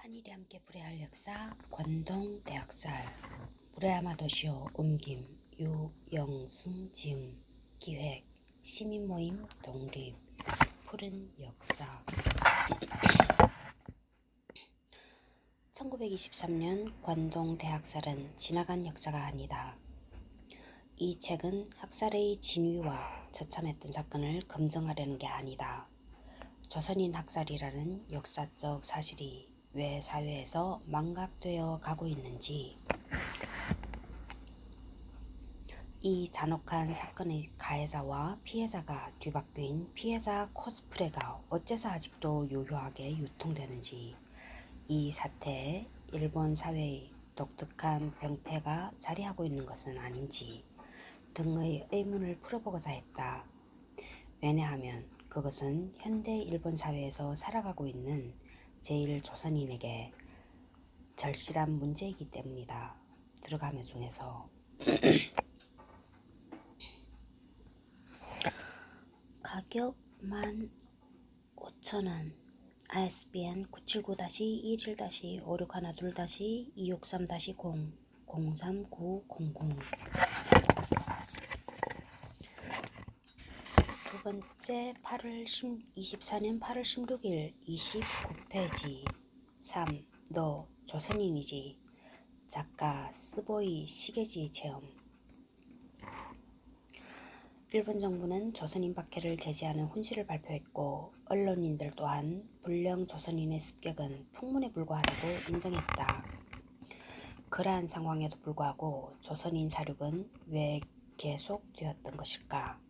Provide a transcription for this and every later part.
한일이 함께 불회할 역사 관동 대학살 불회아마도시오 옮김 유영승 지음 기획 시민모임 독립 푸른 역사 1923년 관동 대학살은 지나간 역사가 아니다. 이 책은 학살의 진위와 처참했던 사건을 검증하려는 게 아니다. 조선인 학살이라는 역사적 사실이 왜 사회에서 망각되어 가고 있는지, 이 잔혹한 사건의 가해자와 피해자가 뒤바뀐 피해자 코스프레가 어째서 아직도 유효하게 유통되는지, 이 사태에 일본 사회의 독특한 병폐가 자리하고 있는 것은 아닌지 등의 의문을 풀어보고자 했다. 왜냐하면 그것은 현대 일본 사회에서 살아가고 있는 제1조선인에게 절실한 문제이기 때문이다. 들어가며 중에서 가격 15,000원 ISBN 979-11-56112-263-0 03900 두 번째 24년 8월 16일 29페이지 3. 너 조선인이지? 작가 스보이 시게지 체험. 일본 정부는 조선인 박해를 제지하는 훈시를 발표했고 언론인들 또한 불량 조선인의 습격은 풍문에 불과하다고 인정했다. 그러한 상황에도 불구하고 조선인 사륙은 왜 계속되었던 것일까?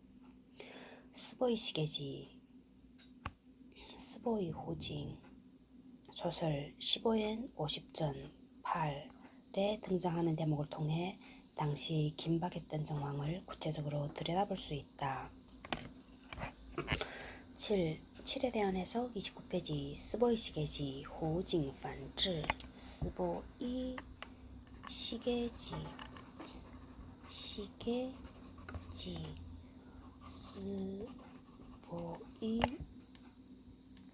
스보이 시게지, 스보이 호징, 소설 15엔 50전 8에 등장하는 대목을 통해 당시 긴박했던 정황을 구체적으로 들여다볼 수 있다. 7에 대한 해석 29페이지 스보이 시게지 호징 판지 스보이 시게지 스보이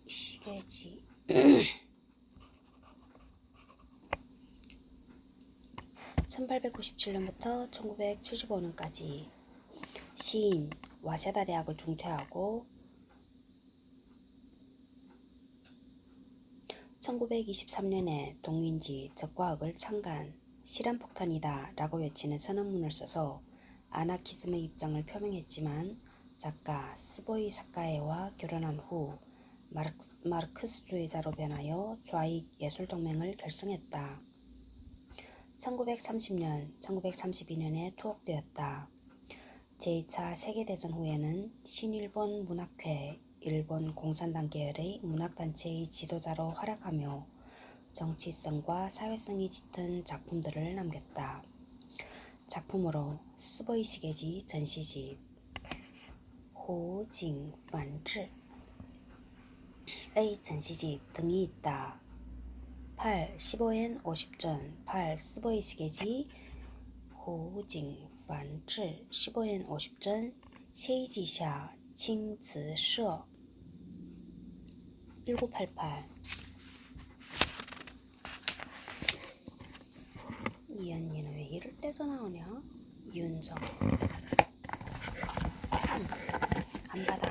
시게지 1897년부터 1975년까지 시인, 와세다 대학을 중퇴하고 1923년에 동인지 적과학을 창간, 실험폭탄이다 라고 외치는 선언문을 써서 아나키즘의 입장을 표명했지만 작가 스보이 사카에와 결혼한 후 마르크스주의자로 변하여 좌익 예술동맹을 결성했다. 1930년, 1932년에 투옥되었다. 제2차 세계대전 후에는 신일본 문학회, 일본 공산당 계열의 문학단체의 지도자로 활약하며 정치성과 사회성이 짙은 작품들을 남겼다. 작품으로 스보이 시게지 전시집, 호징 판지의 전시집 등이 있다. 8. 15엔 50전 8. 스보이 시게지 호징 판지 15엔 50전 세이지샤 칭츠서 1988 이 언니는 왜 이럴 때서 나오냐? 윤정 안 받아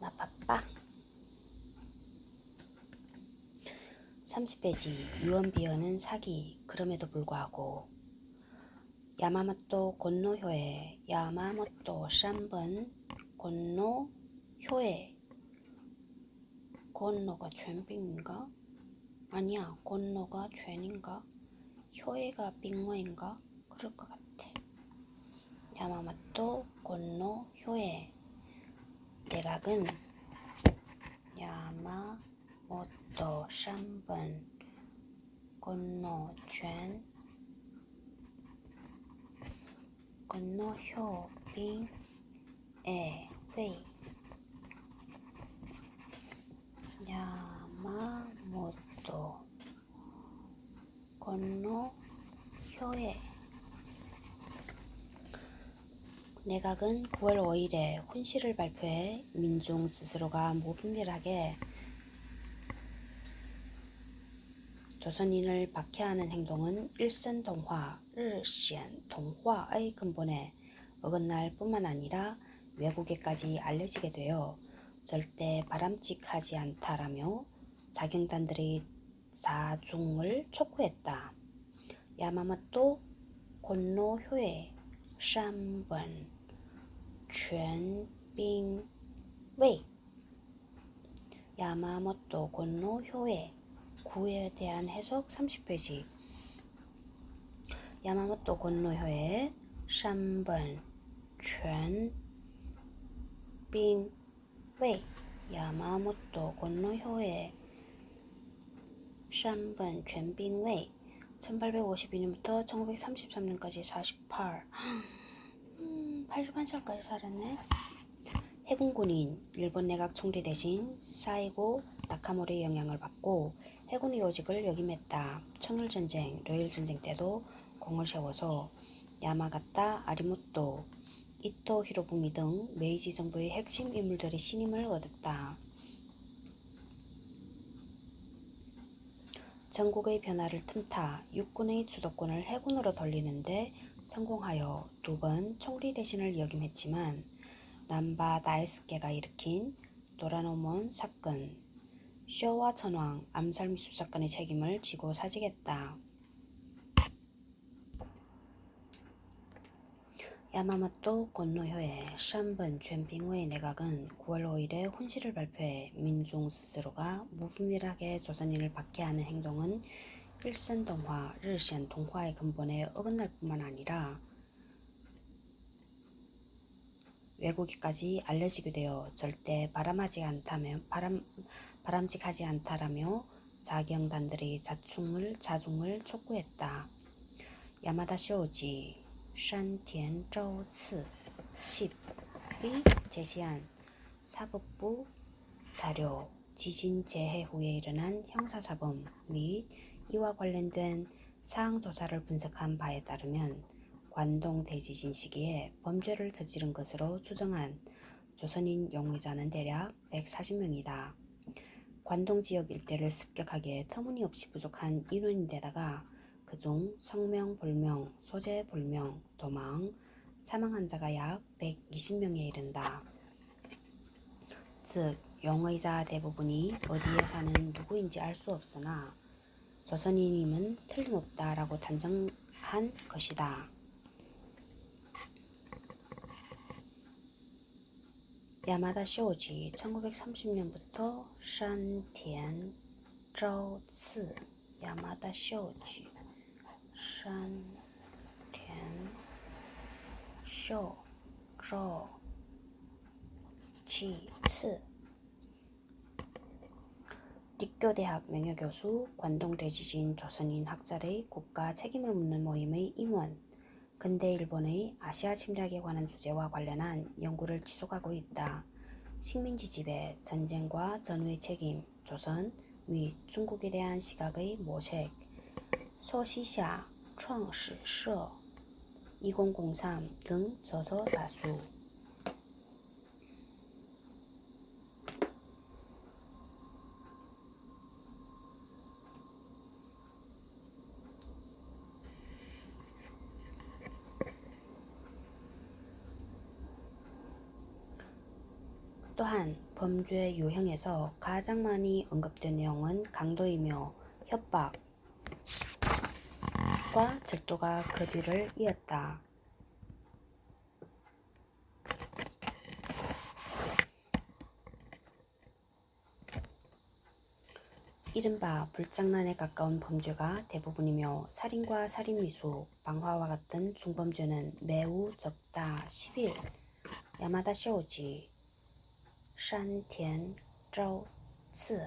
나 바빠. 30페이지 유언비어는 사기. 그럼에도 불구하고 야마모토 곤노효에 야마모토 샴번 곤노효에 곤노가 죄빙인가? 아니야, 곤노가 죄인가? 효에가 빙어인가? 그럴 것 같아. 야마모토 곤노효에 대각은 야마모토 샴번 곤노죄 곤노효 빙에 회 야마모토 곤노효에 내각은 9월 5일에 훈시를 발표해 민중 스스로가 무분별하게 조선인을 박해하는 행동은 일선 동화, 일시엔 동화의 근본에 어긋날 뿐만 아니라 외국에까지 알려지게 되어 절대 바람직하지 않다라며 자경단들의 자중을 촉구했다. 야마모토 곤노효의 산本 全兵卫야마모토 곤노효의 구에 대한 해석 30페이지 야마모토 곤노효의 산本 全兵卫야마모토 곤노효의 산本 全兵卫 1852년부터 1933년까지 81살까지 살았네. 해군군인 일본 내각 총리 대신 사이고 나카모리의 영향을 받고 해군의 요직을 역임했다. 청일전쟁, 러일전쟁 때도 공을 세워서 야마가타, 아리모토, 이토 히로부미 등 메이지 정부의 핵심 인물들의 신임을 얻었다. 전국의 변화를 틈타 육군의 주도권을 해군으로 돌리는데 성공하여 2번 총리 대신을 역임했지만 남바 다이스케가 일으킨 노라노몬 사건, 쇼와 천황 암살 미수 사건의 책임을 지고 사직했다. 야마모토 곤노효의 산本 全兵卫내각은 9월 5일에 훈시를 발표해 민중 스스로가 무분별하게 조선인을 박해하는 행동은 일선 동화, 일시엔 동화의 근본에 어긋날 뿐만 아니라 외국에까지 알려지게 되어 절대 바람직하지 않다라며 자경단들의 자중을 촉구했다. 야마다 쇼지 산田昭次 10이 제시한 사법부 자료 지진 재해 후에 일어난 형사사범 및 이와 관련된 사항 조사를 분석한 바에 따르면 관동 대지진 시기에 범죄를 저지른 것으로 추정한 조선인 용의자는 대략 140명이다. 관동 지역 일대를 습격하기에 터무니없이 부족한 인원인데다가 그중 성명불명, 소재불명, 도망, 사망한 자가 약 120명에 이른다. 즉 용의자 대부분이 어디에 사는 누구인지 알 수 없으나 조선인임은 틀림없다라고 단정한 것이다. 야마다 쇼지 1930년부터 산田昭次 야마다 쇼지 산田昭次 立교대학 명예교수 관동대지진 조선인 학자의 국가 책임을 묻는 모임의 임원 근대 일본의 아시아 침략에 관한 주제와 관련한 연구를 지속하고 있다. 식민지 지배, 전쟁과 전후의 책임, 조선 및 중국에 대한 시각의 모색, 소시샤, 创史社, 2003 등 저서 다수. 또한 범죄 유형에서 가장 많이 언급된 내용은 강도이며 협박과 절도가 그 뒤를 이었다. 이른바 불장난에 가까운 범죄가 대부분이며 살인과 살인미수, 방화와 같은 중범죄는 매우 적다. 11. 야마다 쇼지 산田昭次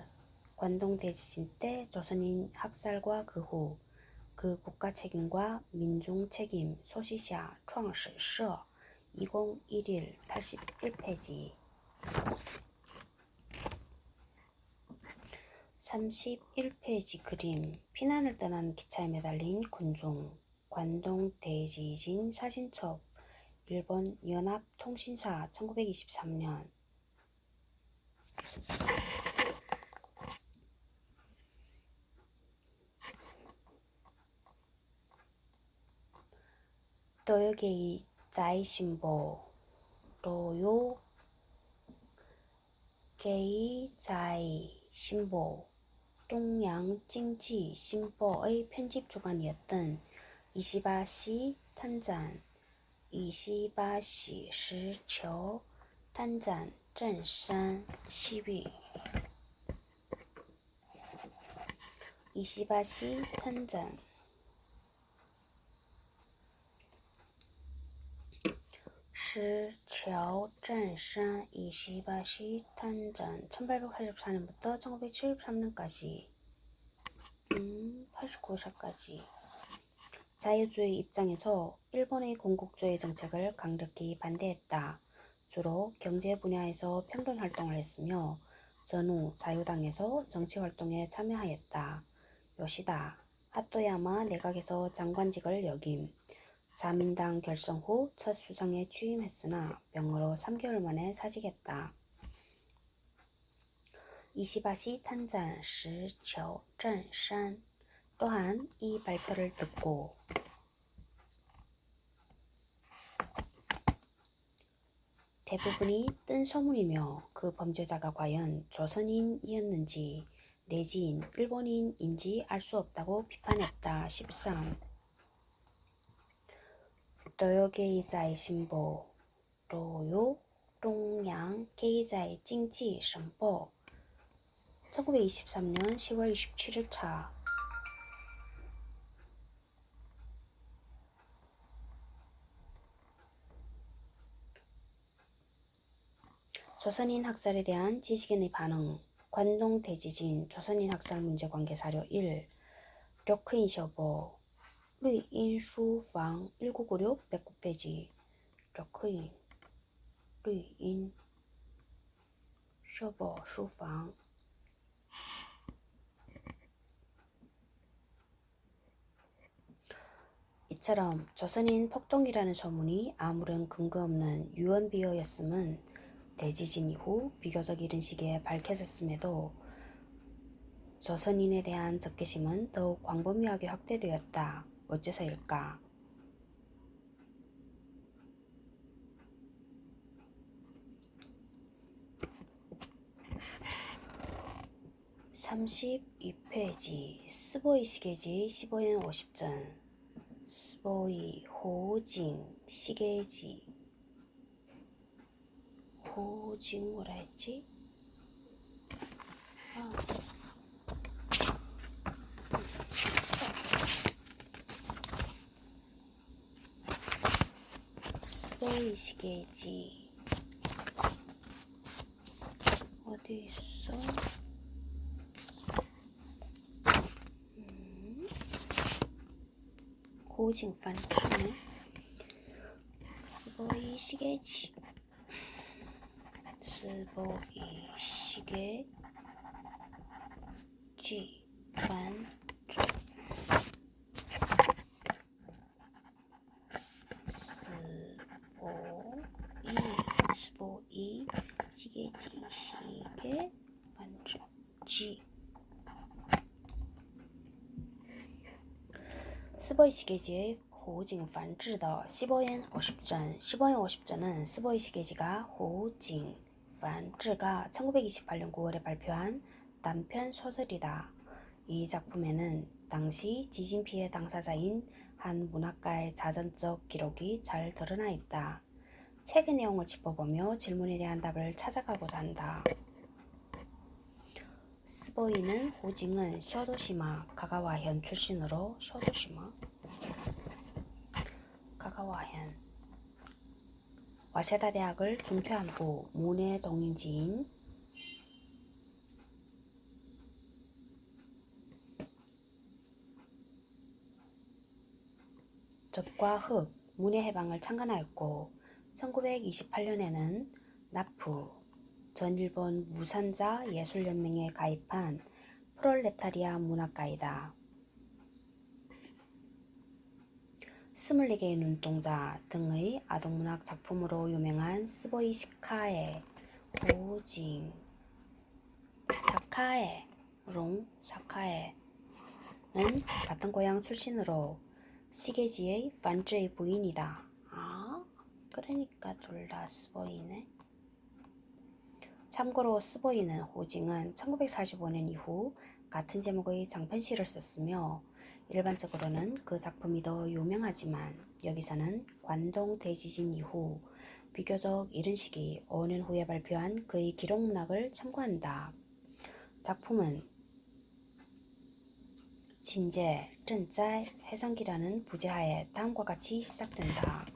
관동 대지진 때 조선인 학살과 그 후 그 국가 책임과 민중 책임 소시샤 创史社 2011 81페이지 31페이지 그림 피난을 떠난 기차에 매달린 군중 관동 대지진 사진첩 일본 연합통신사 1923년 도요게이 자이신보 도요게이 자이신보 동양징지 신보의 편집 주관이었던 이시바시 탄잔 이시바시 시초 탄잔 젠산 시비 이시바시 탄잔 시초 젠산 이시바시 탄잔 1884년부터 1973년까지 89사까지 자유주의 입장에서 일본의 공국주의 정책을 강력히 반대했다. 주로 경제 분야에서 평론 활동을 했으며 전후 자유당에서 정치 활동에 참여하였다. 요시다 하토야마 내각에서 장관직을 역임. 자민당 결성 후 첫 수상에 취임했으나 병으로 3개월 만에 사직했다. 이시바시 탄잔 시초 젠산 또한 이 발표를 듣고 대부분이 뜬 소문이며 그 범죄자가 과연 조선인이었는지 내지인 일본인인지 알 수 없다고 비판했다. 13. 도요게이자의 신보 도요 동양게이자의 찡지 신보 1923년 10월 27일차 조선인 학살에 대한 지식인의 반응 관동 대지진 조선인 학살 문제 관계 사료 1 려크인 쇼보 류인 수방 1996 109페이지 려크인 류인 쇼보 수방 이처럼 조선인 폭동이라는 소문이 아무런 근거 없는 유언비어였음은 대지진 이후 비교적 이른 시기에 밝혀졌음에도 조선인에 대한 적개심은 더욱 광범위하게 확대되었다. 어째서일까? (32페이지) 스보이 시계지 15엔 50전 스보이 호징 시계지 호징 뭐라 했지? 스보이 시계지 어디 있어? 호징 판치네. 스보이 시계지 스보이 시계지 판주 스보이 시계지 시계 판주 지 스보이 시계지의 호징 판주的 15엔 50전 15엔 50전은 스보이 시계지가 호징 판주가 1928년 9월에 발표한 단편 소설이다. 이 작품에는 당시 지진 피해 당사자인 한 문학가의 자전적 기록이 잘 드러나 있다. 책의 내용을 짚어보며 질문에 대한 답을 찾아가고자 한다. 스보이는 호징은 쇼도시마 가가와현 출신으로 쇼도시마 가가와현 와세다 대학을 중퇴한 후 문해 동인지인 적과 흑 문해 해방을 창간하였고 1928년에는 나프 전일본 무산자 예술연맹에 가입한 프롤레타리아 문학가이다. 스물네 개의 눈동자 등의 아동문학 작품으로 유명한 스보이 시카에, 호징, 사카에, 롱, 사카에는 같은 고향 출신으로 시게지의 반즈의 부인이다. 아, 그러니까 둘 다 스보이네. 참고로 스보이는 호징은 1945년 이후 같은 제목의 장편시를 썼으며 일반적으로는 그 작품이 더 유명하지만 여기서는 관동 대지진 이후 비교적 이른 시기 5년 후에 발표한 그의 기록문학을 참고한다. 작품은 진제, 쩐짜이, 회상기라는 부제하에 다음과 같이 시작된다.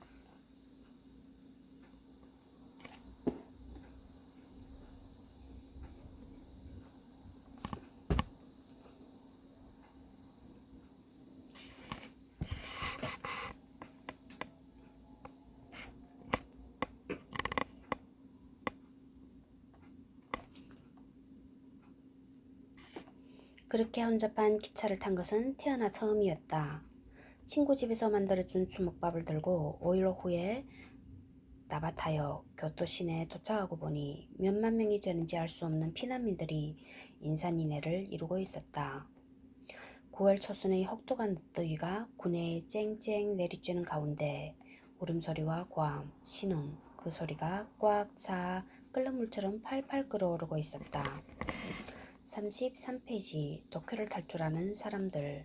그렇게 혼잡한 기차를 탄 것은 태어나 처음이었다. 친구 집에서 만들어준 주먹밥을 들고 5일 후에 나바타역 교토 시내에 도착하고 보니 몇만 명이 되는지 알 수 없는 피난민들이 인산인해를 이루고 있었다. 9월 초순의 혹독한 늦더위가 구내에 쨍쨍 내리쬐는 가운데 울음소리와 고함, 신음, 그 소리가 꽉 차 끓는 물처럼 팔팔 끓어오르고 있었다. 33페이지 도쿄를 탈출하는 사람들.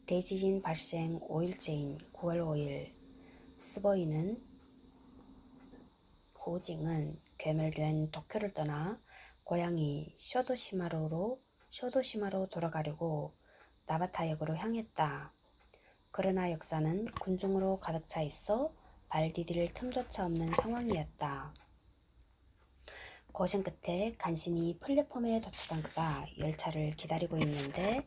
대지진 발생 5일째인 9월 5일 스보이는 호징은 괴멸된 도쿄를 떠나 고향이 쇼도시마로 돌아가려고 나바타역으로 향했다. 그러나 역사는 군중으로 가득 차 있어 발 디딜 틈조차 없는 상황이었다. 고생 끝에 간신히 플랫폼에 도착한 그가 열차를 기다리고 있는데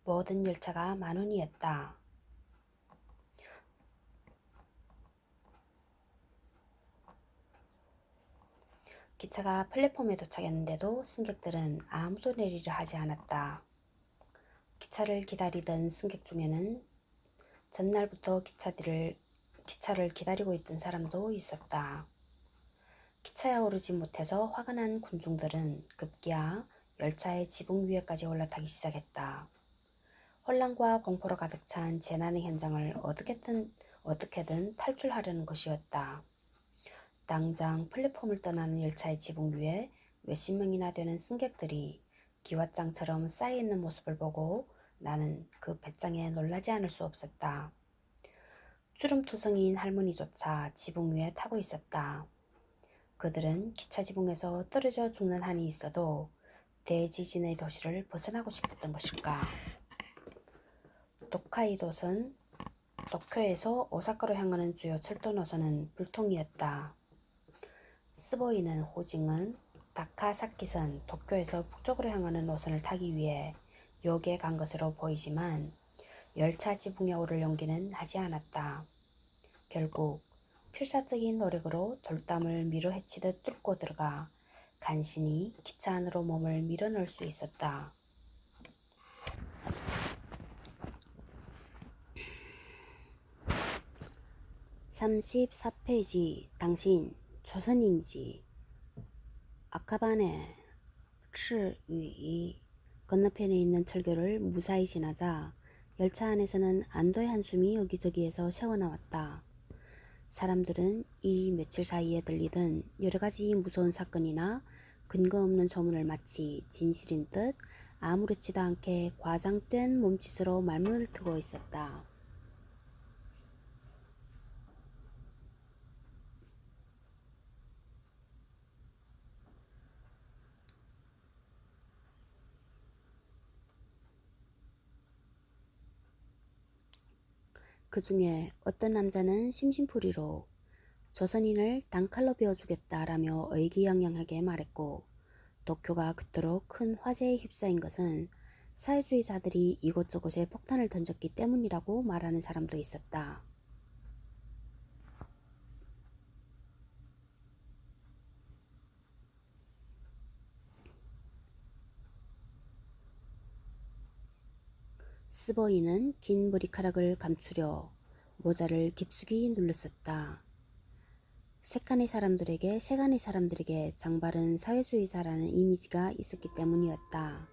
모든 열차가 만원이었다. 기차가 플랫폼에 도착했는데도 승객들은 아무도 내리려 하지 않았다. 기차를 기다리던 승객 중에는 전날부터 기차를 기다리고 있던 사람도 있었다. 기차에 오르지 못해서 화가 난 군중들은 급기야 열차의 지붕 위에까지 올라타기 시작했다. 혼란과 공포로 가득 찬 재난의 현장을 어떻게든 탈출하려는 것이었다. 당장 플랫폼을 떠나는 열차의 지붕 위에 몇십 명이나 되는 승객들이 기왓장처럼 쌓여있는 모습을 보고 나는 그 배짱에 놀라지 않을 수 없었다. 주름투성이인 할머니조차 지붕 위에 타고 있었다. 그들은 기차 지붕에서 떨어져 죽는 한이 있어도 대지진의 도시를 벗어나고 싶었던 것일까. 도쿄에서 오사카로 향하는 주요 철도 노선은 불통이었다. 스보이는 호징은 다카사키선 도쿄에서 북쪽으로 향하는 노선을 타기 위해 역에 간 것으로 보이지만 열차 지붕에 오를 용기는 하지 않았다. 결국 필사적인 노력으로 돌담을 밀어헤치듯 뚫고 들어가 간신히 기차 안으로 몸을 밀어넣을 수 있었다. (34페이지) 당신 조선인지? 아카바네 츠위 건너편에 있는 철교를 무사히 지나자 열차 안에서는 안도의 한숨이 여기저기에서 새어나왔다. 사람들은 이 며칠 사이에 들리던 여러가지 무서운 사건이나 근거 없는 소문을 마치 진실인 듯 아무렇지도 않게 과장된 몸짓으로 말문을 트고 있었다. 그 중에 어떤 남자는 심심풀이로 조선인을 단칼로 베어주겠다라며 의기양양하게 말했고, 도쿄가 그토록 큰 화재에 휩싸인 것은 사회주의자들이 이곳저곳에 폭탄을 던졌기 때문이라고 말하는 사람도 있었다. 스보이는 긴 머리카락을 감추려 모자를 깊숙이 눌렀었다. 세간의 사람들에게 장발은 사회주의자라는 이미지가 있었기 때문이었다.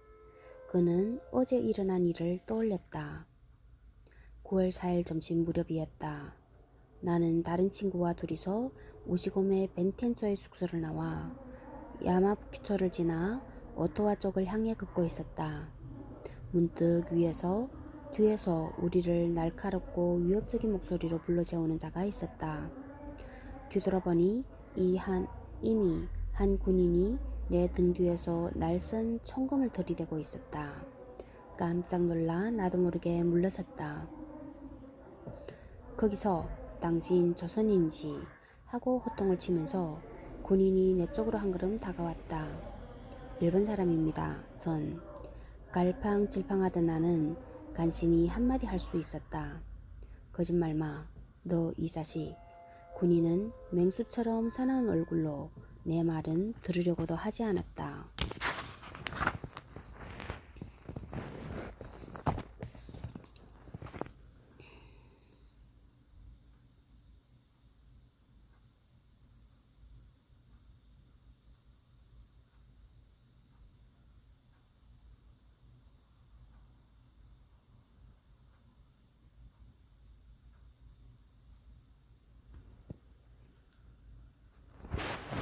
그는 어제 일어난 일을 떠올렸다. 9월 4일 점심 무렵이었다. 나는 다른 친구와 둘이서 우시곰의 벤텐조의 숙소를 나와 야마부키초를 지나 오토와 쪽을 향해 걷고 있었다. 문득 뒤에서 우리를 날카롭고 위협적인 목소리로 불러재우는 자가 있었다. 뒤돌아보니 이미 한 군인이 내 등 뒤에서 날선 총검을 들이대고 있었다. 깜짝 놀라 나도 모르게 물러섰다. 거기서 당신 조선인이지 하고 호통을 치면서 군인이 내 쪽으로 한 걸음 다가왔다. 일본 사람입니다. 전 갈팡질팡하던 나는 간신히 한마디 할 수 있었다. 거짓말 마. 너 이 자식. 군인은 맹수처럼 사나운 얼굴로 내 말은 들으려고도 하지 않았다.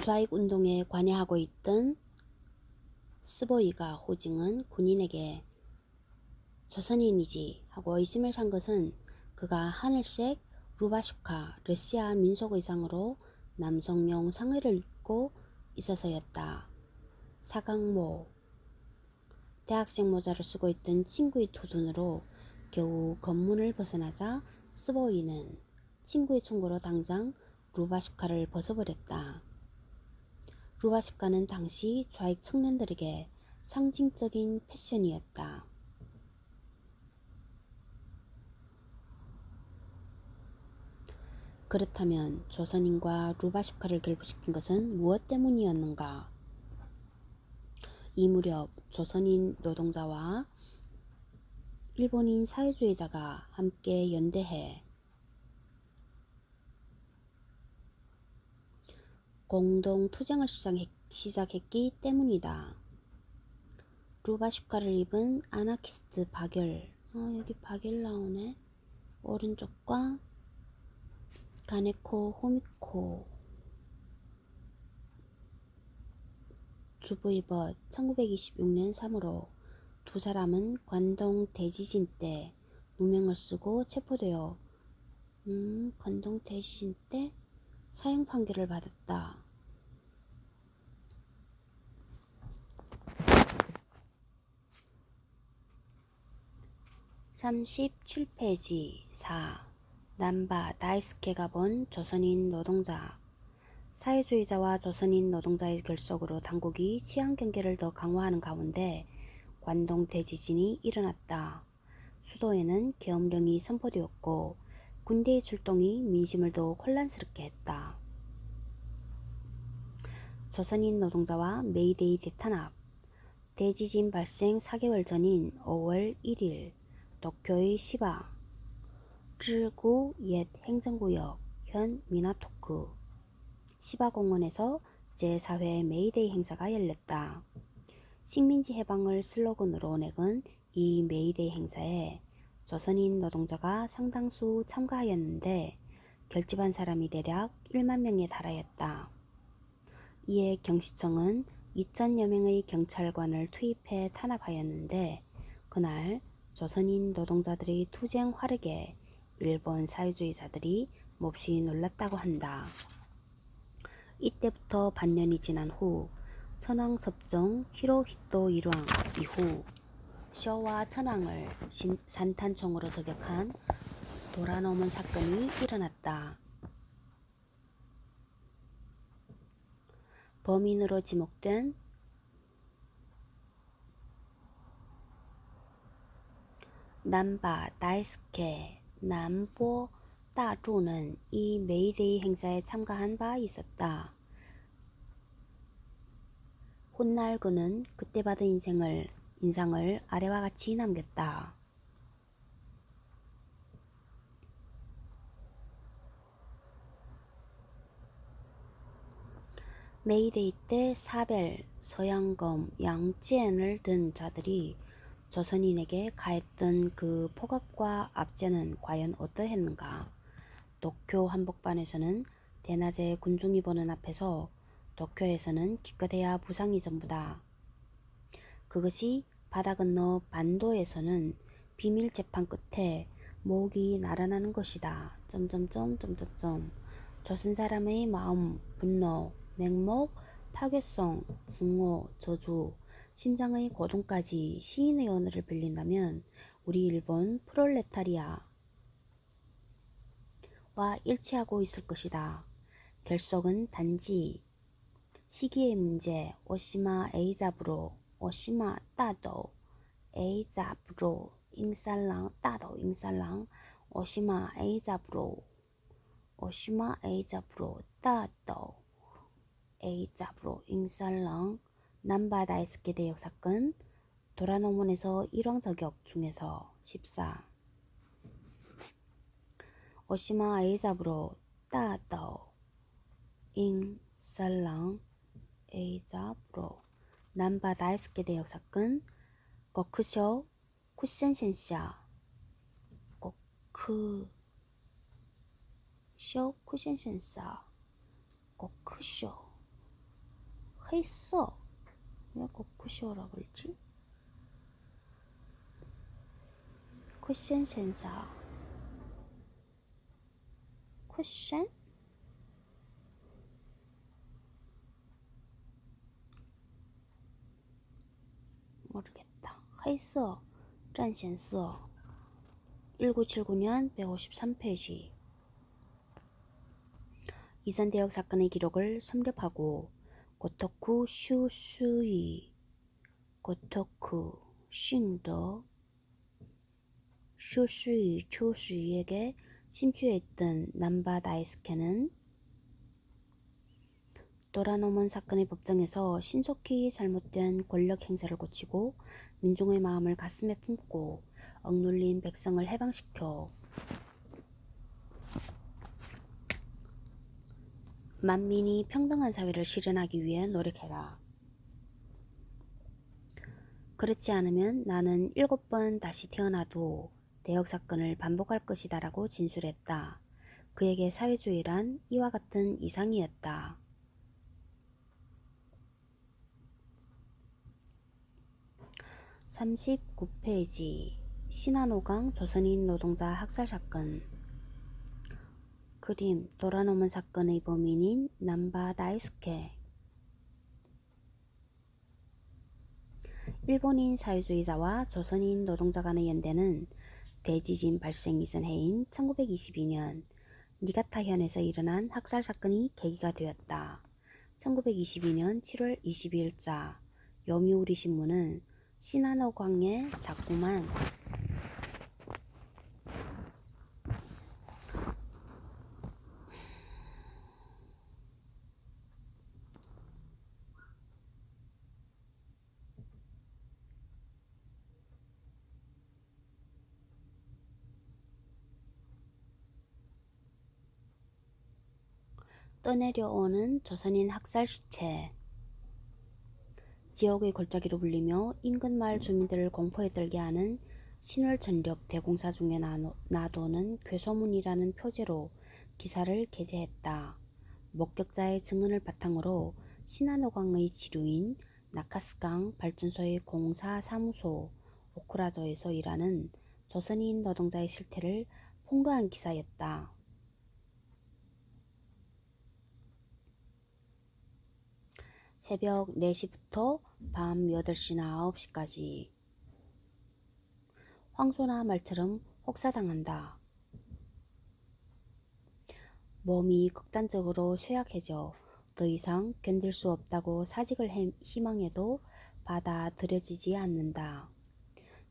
좌익운동에 관여하고 있던 스보이가 호징은 군인에게 조선인이지 하고 의심을 산 것은 그가 하늘색 루바슈카 러시아 민속 의상으로 남성용 상의를 입고 있어서였다. 사각모 대학생 모자를 쓰고 있던 친구의 두 눈으로 겨우 검문을 벗어나자 스보이는 친구의 충고로 당장 루바슈카를 벗어버렸다. 루바슈카는 당시 좌익 청년들에게 상징적인 패션이었다. 그렇다면 조선인과 루바슈카를 결부시킨 것은 무엇 때문이었는가? 이 무렵 조선인 노동자와 일본인 사회주의자가 함께 연대해 공동 투쟁을 시작했기 때문이다. 루바슈카를 입은 아나키스트 박열, 여기 박열 나오네. 오른쪽과 가네코 호미코 주부이벗 1926년 3월호 두 사람은 관동 대지진 때 누명을 쓰고 체포되어 관동 대지진 때 사형 판결을 받았다. 37페이지 4. 남바 다이스케가 본 조선인 노동자. 사회주의자와 조선인 노동자의 결속으로 당국이 치안 경계를 더 강화하는 가운데 관동 대지진이 일어났다. 수도에는 계엄령이 선포되었고 군대의 출동이 민심을 더욱 혼란스럽게 했다. 조선인 노동자와 메이데이 대탄압. 대지진 발생 4개월 전인 5월 1일 도쿄의 시바 쯔구 옛 행정구역 현 미나토쿠 시바공원에서 제4회 메이데이 행사가 열렸다. 식민지 해방을 슬로건으로 내건 이 메이데이 행사에 조선인 노동자가 상당수 참가하였는데 결집한 사람이 대략 1만 명에 달하였다. 이에 경시청은 2,000여 명의 경찰관을 투입해 탄압하였는데 그날 조선인 노동자들의 투쟁 화력에 일본 사회주의자들이 몹시 놀랐다고 한다. 이때부터 반년이 지난 후 천황섭종 히로히토 일왕 이후 쇼와 천황을 산탄총으로 저격한 도라노몬 사건이 일어났다. 범인으로 지목된 남바 다이스케 남보 따주는 이 메이데이 행사에 참가한 바 있었다. 훗날 그는 그때 받은 인상을 아래와 같이 남겼다. 메이데이 때 사벨, 서양검, 양젠을 든 자들이 조선인에게 가했던 그 폭압과 압제는 과연 어떠했는가? 도쿄 한복판에서는 대낮에 군중이 보는 앞에서 도쿄에서는 기껏해야 부상이 전부다. 그것이 바다 건너 반도에서는 비밀 재판 끝에 목이 날아나는 것이다. 조선 사람의 마음, 분노, 맹목, 파괴성, 증오, 저주, 심장의 고동까지 시인의 언어를 빌린다면 우리 일본 프롤레타리아와 일치하고 있을 것이다. 결석은 단지 시기의 문제, 오시마 에이잡으로, 오시마 따도, 에이잡으로, 잉살랑, 따도, 잉살랑, 오시마 에이잡으로, 오시마 에이잡으로, 따도, 에이잡으로, 잉살랑, 남바 다이스케 대역 사건, 도라노몬에서 일왕저격 중에서 14. 오시마 에이잡으로, 따도, 잉살랑, 에이잡으로, 남바 다이스케 대역 사건, 거크쇼, 쿠센센샤, 거크쇼, 쿠센센샤, 거크쇼, 했어. 왜 거크쇼라고 그랬지? 쿠센센샤, 쿠센? 모르겠다. 했어. 战显色 1979년 153페이지. 이산대역 사건의 기록을 섭렵하고 고토쿠 슈수이, 고토쿠 쉰더 슈수이 초수이에게 심취했던 남바 다이스케는 도라노몬 사건의 법정에서 신속히 잘못된 권력 행사를 고치고 민중의 마음을 가슴에 품고 억눌린 백성을 해방시켜 만민이 평등한 사회를 실현하기 위해 노력해라. 그렇지 않으면 나는 7번 다시 태어나도 대역 사건을 반복할 것이다 라고 진술했다. 그에게 사회주의란 이와 같은 이상이었다. 39페이지. 신한호강 조선인 노동자 학살 사건. 그림. 도라노몬 사건의 범인인 남바 다이스케. 일본인 사회주의자와 조선인 노동자 간의 연대는 대지진 발생 이전 해인 1922년 니가타현에서 일어난 학살 사건이 계기가 되었다. 1922년 7월 22일자 요미우리 신문은 신한호강의 자꾸만 떠내려오는 조선인 학살 시체, 지옥의 골짜기로 불리며 인근 마을 주민들을 공포에 떨게 하는 신월전력 대공사 중에 나도는 괴소문이라는 표제로 기사를 게재했다. 목격자의 증언을 바탕으로 신한호강의 지류인 나카스강 발전소의 공사 사무소 오쿠라조에서 일하는 조선인 노동자의 실태를 폭로한 기사였다. 새벽 4시부터 밤 8시나 9시까지 황소나 말처럼 혹사당한다. 몸이 극단적으로 쇠약해져 더 이상 견딜 수 없다고 사직을 희망해도 받아들여지지 않는다.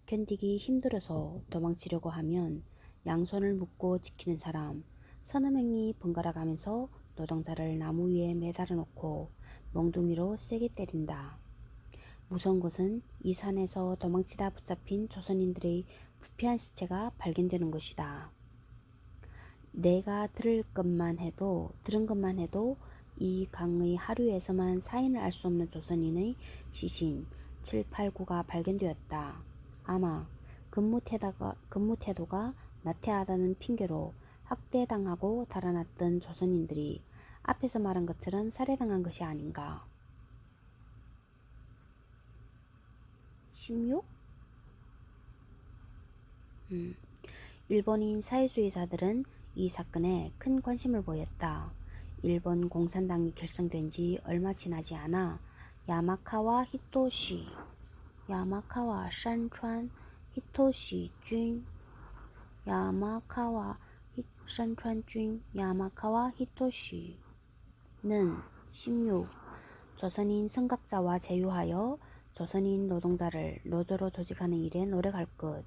견디기 힘들어서 도망치려고 하면 양손을 묶고 지키는 사람, 서너 명이 번갈아 가면서 노동자를 나무 위에 매달아 놓고 몽둥이로 세게 때린다. 무서운 것은 이 산에서 도망치다 붙잡힌 조선인들의 부패한 시체가 발견되는 것이다. 내가 들은 것만 해도 이 강의 하류에서만 사인을 알 수 없는 조선인의 시신 7, 8, 9가 발견되었다. 아마 근무 태도가 나태하다는 핑계로 학대당하고 달아났던 조선인들이 앞에서 말한 것처럼 살해당한 것이 아닌가. 16? 일본인 사회주의자들은 이 사건에 큰 관심을 보였다. 일본 공산당이 결성된 지 얼마 지나지 않아 야마카와 산川히토시 준 야마카와 히토시는 16. 조선인 성각자와 제휴하여 조선인 노동자를 노조로 조직하는 일에 노력할 것,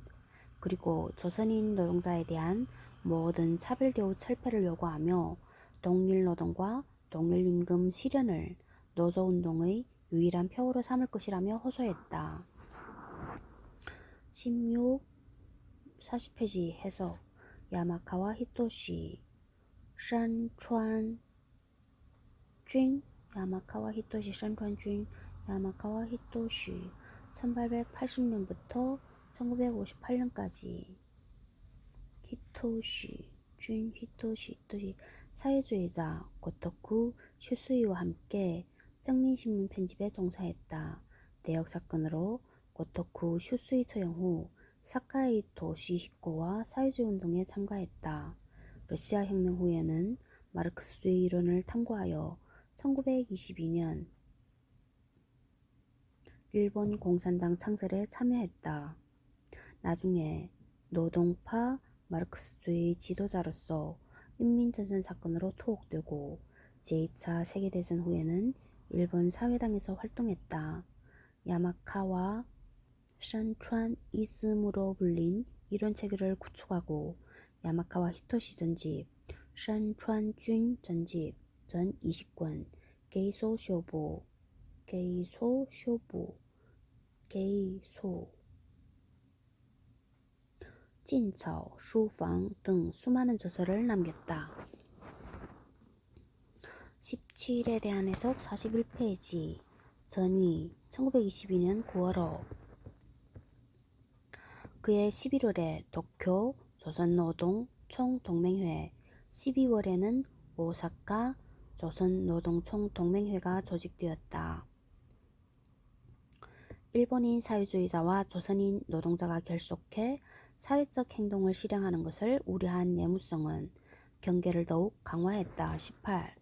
그리고 조선인 노동자에 대한 모든 차별대우 철폐를 요구하며 동일노동과 동일임금 실현을 노조운동의 유일한 표어로 삼을 것이라며 호소했다. 16, 40페이지 해석. 야마카와 히토시山川君 야마카와 히토시 1880년부터 1958년까지 히토시 사회주의자 고토쿠 슈스이와 함께 평민신문 편집에 종사했다. 내역사건으로 고토쿠 슈스이 처형 후 사카이 도시히코와 사회주의 운동에 참가했다. 러시아 혁명 후에는 마르크스주의 이론을 탐구하여 1922년 일본 공산당 창설에 참여했다. 나중에 노동파 마르크스주의 지도자로서 인민전선 사건으로 투옥되고 제2차 세계대전 후에는 일본 사회당에서 활동했다. 야마카와 산川이즘으로 불린 이론체계를 구축하고 야마카와 히토시 전집, 산川준 전집 전 20권, 게이소 찐차오, 수방 등 수많은 저서를 남겼다. 17에 대한 해석 41페이지. 전위 1922년 9월호 그해 11월에 도쿄 조선노동 총동맹회, 12월에는 오사카 조선노동총동맹회가 조직되었다. 일본인 사회주의자와 조선인 노동자가 결속해 사회적 행동을 실행하는 것을 우려한 내무성은 경계를 더욱 강화했다. 18.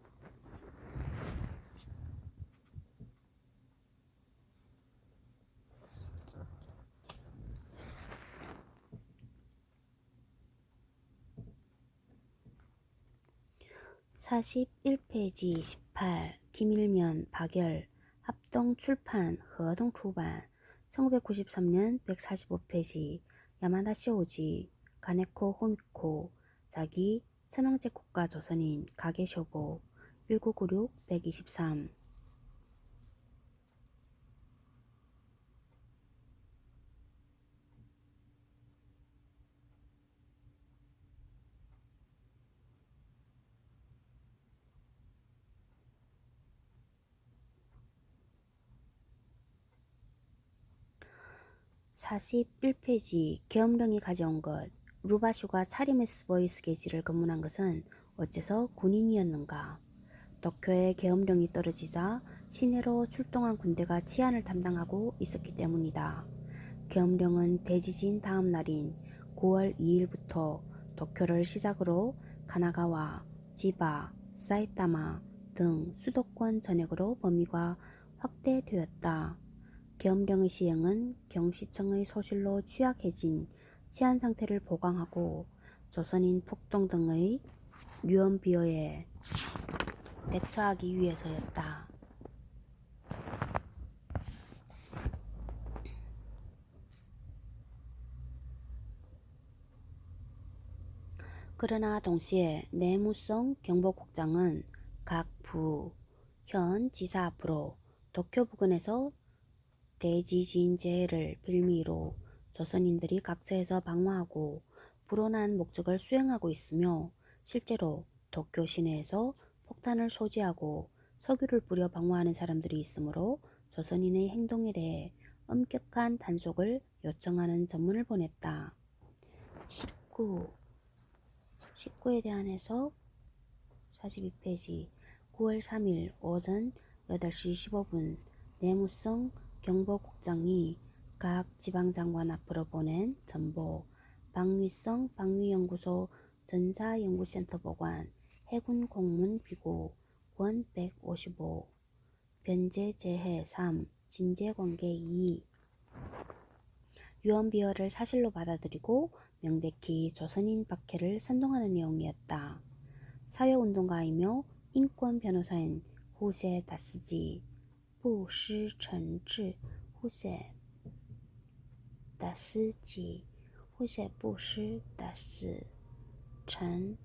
(41페이지) 18. 김일면, 박열, 합동출판, 허동출판 1993년 145페이지. 야마다 쇼우지, 가네코 후미코, 자기 천황제 국가 조선인, 가게쇼보 1996 123. (41페이지) 계엄령이 가져온 것. 루바쇼가 차리메스 보이스 게이지를 검문한 것은 어째서 군인이었는가? 도쿄에 계엄령이 떨어지자 시내로 출동한 군대가 치안을 담당하고 있었기 때문이다. 계엄령은 대지진 다음 날인 9월 2일부터 도쿄를 시작으로 가나가와, 지바, 사이타마 등 수도권 전역으로 범위가 확대되었다. 계엄령의 시행은 경시청의 소실로 취약해진 치안 상태를 보강하고 조선인 폭동 등의 위험 비어에 대처하기 위해서였다. 그러나 동시에 내무성 경보국장은 각 부, 현 지사 앞으로 도쿄 부근에서 대지진재해를 빌미로 조선인들이 각처에서 방어하고 불온한 목적을 수행하고 있으며 실제로 도쿄 시내에서 폭탄을 소지하고 석유를 뿌려 방화하는 사람들이 있으므로 조선인의 행동에 대해 엄격한 단속을 요청하는 전문을 보냈다. 19에 대한 해석 42페이지 9월 3일 오전 8시 15분 내무성 경보국장이 각 지방장관 앞으로 보낸 전보 방위성 방위연구소 전사연구센터 보관 해군 공문 비고 권 155 변제 재해 3 진제관계 2 유언비어를 사실로 받아들이고 명백히 조선인 박해를 선동하는 내용이었다. 사회운동가이며 인권 변호사인 후세 다스지 부시陈志 후세 다스지 후세 부시 다스陈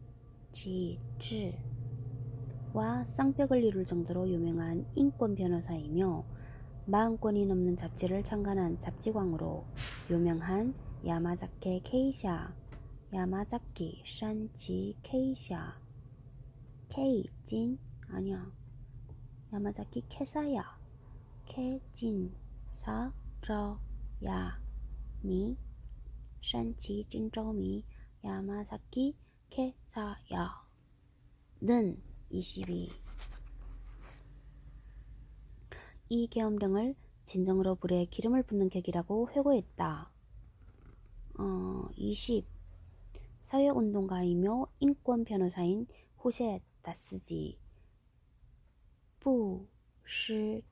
지志와 쌍벽을 이룰 정도로 유명한 인권 변호사이며 40권이 넘는 잡지를 창간한 잡지광으로 유명한 야마자키 케이샤 야마자키 산지 케이샤 케이진 아니야 야마자키 케사야 케진사 저야 미 산지 진저미 야마자키 케사야 는 22 이 계엄령을 진정으로 불에 기름을 붓는 격이라고 회고했다. 20 사회운동가이며 인권 변호사인 후세 다스지 부시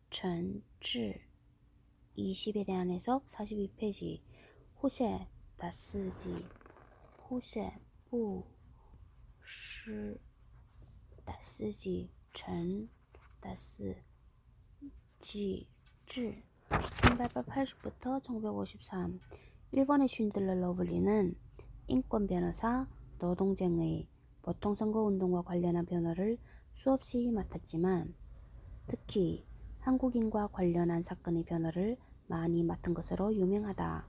陈志 20에 대한 해석 42페이지 후세 다스지 후세 부시 다스지 陈다스 지질 1880부터 1953 일본의 쉰들러로 불리는 인권 변호사 노동쟁의 보통선거운동과 관련한 변호를 수없이 맡았지만 특히 한국인과 관련한 사건의 변호를 많이 맡은 것으로 유명하다.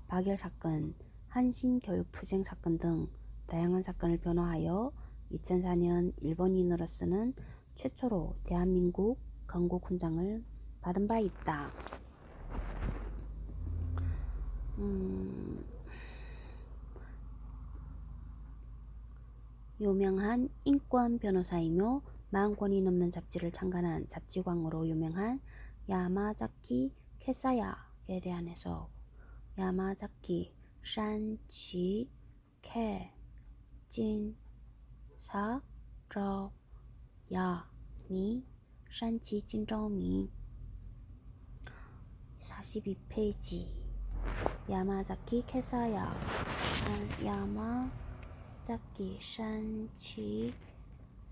박열 사건, 한신교육투쟁 사건 등 다양한 사건을 변호하여 2004년 일본인으로서는 최초로 대한민국 건국훈장을 받은 바 있다. 유명한 인권 변호사이며 40권이 넘는 잡지를 창간한 잡지광으로 유명한 야마자키 케사야에 대한 해석 야마자키 산지 케진사 저야 미 산지 진저미 42페이지 야마자키 케사야 야마자키 산지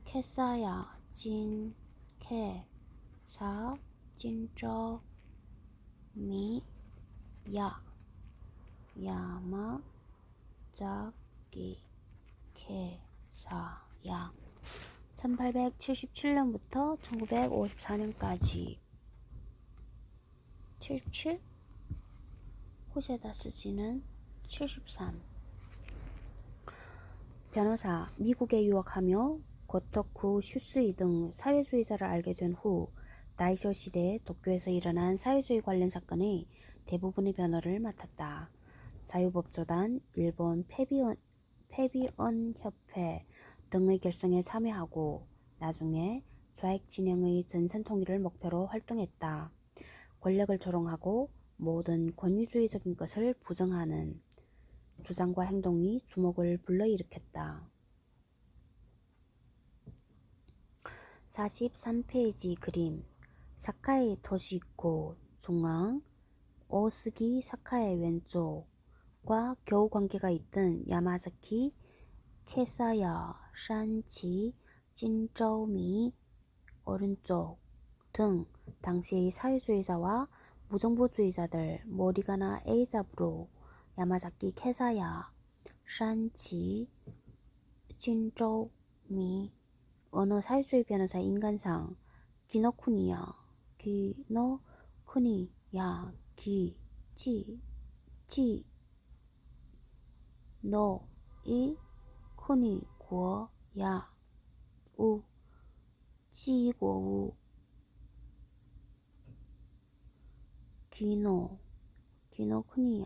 케사야 진 케사 진저미 야 야마자키 케사야 1877년부터 1954년까지 77? 후세다스지는 73 변호사, 미국에 유학하며 고토쿠 슈스이 등 사회주의자를 알게 된 후 다이쇼 시대에 도쿄에서 일어난 사회주의 관련 사건의 대부분의 변호를 맡았다. 자유법조단, 일본 패비언협회 등의 결성에 참여하고 나중에 좌익 진영의 전선 통일을 목표로 활동했다. 권력을 조롱하고 모든 권위주의적인 것을 부정하는 주장과 행동이 주목을 불러일으켰다. 43페이지 그림 사카이 토시코 중앙 오스기 사카이 왼쪽과 교우 관계가 있던 야마자키 케사야 산지 진저미 오른쪽 등 당시의 사회주의자와 무정부주의자들 모리가나 에이자브로 야마자키 케사야 산지 진저미 어느 사회주의 변호사 인간상 기노쿠니야 너이 쿠니 구어야 우 치고우, 기노, 기노쿠니야,